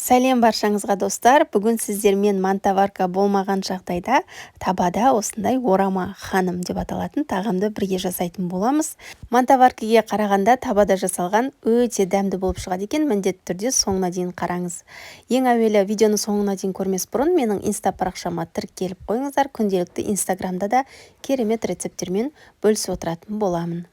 Сәлем баршаңызға достар. Бүгін сіздермен мантаварка болмаған жағдайда табада осындай орама ханым деп аталатын тағамды бірге жасайтын боламыз. Мантаваркаге қарағанда табада жасалған өте дәмді болып шығады екен. Міндетті түрде соңына дейін қараңыз. Ең әуелі видеоны соңына дейін көрмес бұрын менің инста парақшама тіркеліп қойыңыздар. Күнделікті инстаграмда да керемет рецепттермен бөлісіп отыратын боламын.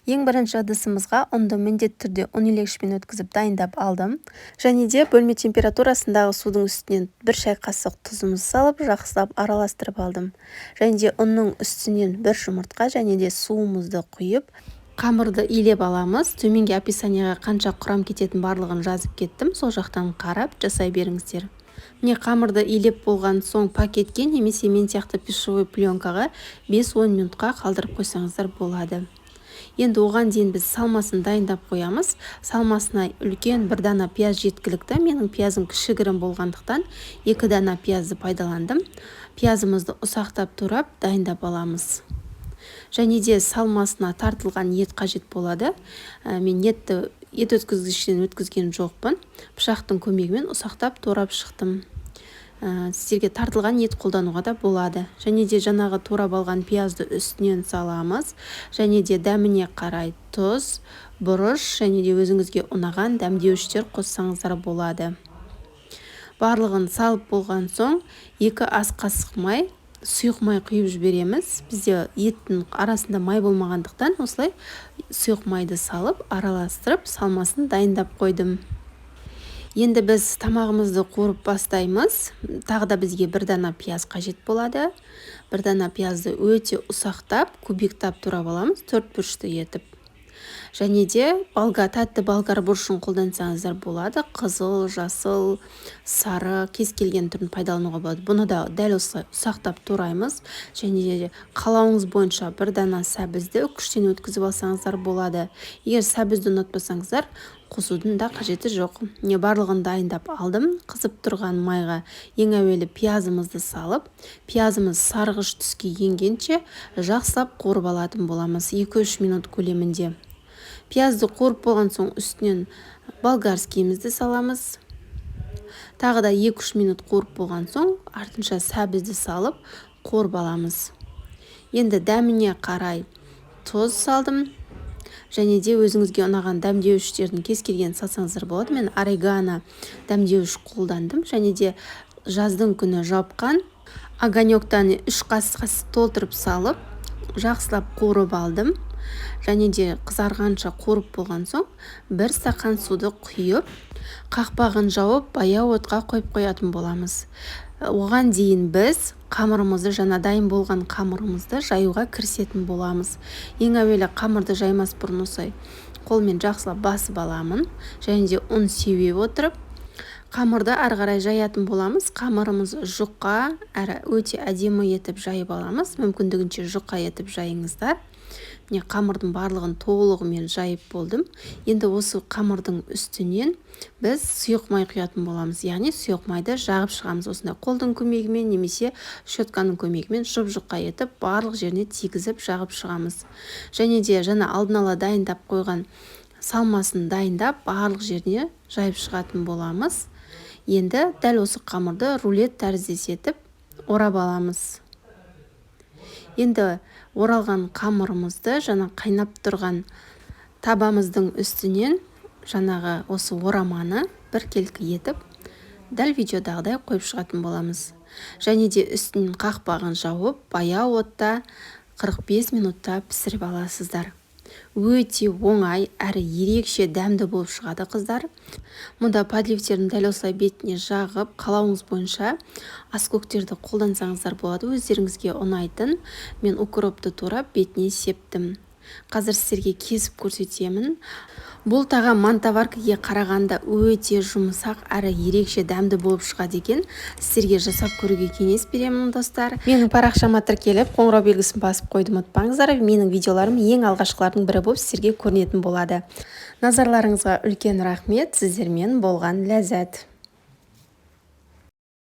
Ең бірінші ыдысымызға ұнды міндетті түрде ұн илегішпен өткізіп дайындап алдым. Және де бөлме температурасындағы судың үстінен бір шай қасық тұзымызды салып, жақсылап араластырып алдым. Және де ұнның үстінен бір жұмыртқа және де суымызды құйып, қамырды илеп аламыз. Төменге описанияға қанша құрам кететін барлығын жазып кеттім. Сол жақтан қарап жасай беріңіздер. Міне қамырды илеп болған соң пакетке немесе мен сияқты пищевой пленкаға 5-10 минутқа қалдырып қойсаңыздар болады. Енді оған дейін біз салмасын дайындап қоямыз. Салмасына үлкен бір дана пияз жеткілікті. Менің пиязым кішігірім болғандықтан 2 дана пиязды пайдаландым. Пиязымызды ұсақтап турап дайындап аламыз. Және де салмасына тартылған ет қажет болады. Мен ет өткізгіштен өткізген жоқпын. Пышақтың көмегімен ұсақтап турап шықтым. Сіздерге тартылған ет қолдануға да болады. Және де жаңағы турап алған пиязды үстінен саламыз. Және де дәміне қарай тұз, бұрыш және де өзіңізге ұнаған дәмдеуіштер қоссаңыздар болады. Барлығын салып болған соң 2 ас қасық май, сұйық май құйып жібереміз. Бізде еттің арасында май болмағандықтан осылай сұйық майды салып, араластырып, салмасын дайындап қойдым. Енді біз тамағымызды қуырып бастаймыз. Тағы да бізге бір дана пияз қажет болады. Бір дана пиязды өте ұсақтап, кубиктап турап аламыз, 4 бұрышты етіп. Және де тәтті болгар бұрышын қолдансаңыздар болады. Қызыл, жасыл, сары, кез келген түрін пайдалануға болады. Бұны да дәл осылай ұсақтап тураймыз. Және де қалауыңыз бойынша бір дана сәбізді күштен өткізіп алсаңыздар болады. Егер сәбізді ұнатпасаңыздар, қосудың да қажеті жоқ. Не барлығын дайындап алдым. Қызып тұрған майға ең әуелі пиязымызды салып, пиязымыз сарғыш түске енгенше жақсылап қуырып алатын боламыз 2-3 минут көлемінде. Пиязды қуырып болған соң үстінен болгарскийімізді саламыз. Тағы да 2-3 минут қуырып болған соң артынша сәбізді салып қуырып аламыз. Енді дәміне қарай тұз салдым. Және де өзіңізге ұнаған дәмдеуіштердің кез келген салсаңыздар болады. Мен орегано дәмдеуіш қолдандым. Және де жаздың күні жапқан огоньоктан 3 қасық толтырып салып, жақсылап қуырып алдым. Және де қызарғанша қуырып болған соң 1 стақан суды құйып, қақпағын жауып, баяу отқа қойып қоятын боламыз. Оған дейін біз қамырымызды, жаңа дайын болған қамырымызды жаюға кірісетін боламыз. Ең әуелі қамырды жаймас бұрын осылай қолмен жақсылап басып аламын. Және де ұн сеуе отырып, қамырды ары қарай жаятын боламыз. Қамырымыз жұқа, әрі өте әдемі етіп жайып аламыз. Мүмкіндігінше жұқа етіп жайыңыздар. Міне қамырдың барлығын толығымен жайып болдым. Енді осы қамырдың үстінен біз сұйық май құятын боламыз. Яғни сұйық майды жағып шығамыз. Осындай қолдың көмегімен немесе щетканың көмегімен жұп-жұқа етіп барлық жеріне тигізіп жағып шығамыз. Және де жаңа алдын ала дайындап қойған салмасын дайындап барлық жеріне жайып шығатын боламыз. Енді дәл осы қамырды рулет тәріздес етіп орап аламыз. Енді оралған қамырымызды жаңа қайнап тұрған табамыздың үстінен жаңағы осы ораманы біркелкі етіп дәл видеодағыдай қойып шығатын боламыз. Және де үстінен қақпағын жауып, баяу отта 45 минутта пісіріп аласыздар. Өте оңай әрі ерекше дәмді болып шығады қыздар. Мұнда подливтерін дәл осылай бетіне жағып, қалауыңыз бойынша аскөктерді қолдансаңыздар болады. Өздеріңізге ұнайтын. Мен укропты турап бетіне септім. Қазір сіздерге кесіп көрсетемін. Бұл тағам мантаваркаға қарағанда өте жұмсақ әрі ерекше дәмді болып шығады екен. Сіздерге жасап көруге кеңес беремін достар. Менің парақшама тіркеліп, қоңырау белгісін басып қойды ұмытпаңыздар. Менің видеоларым ең алғашқылардың бірі болып сіздерге көрінетін болады. Назарларыңызға үлкен рахмет. Сіздермен болған ләззат.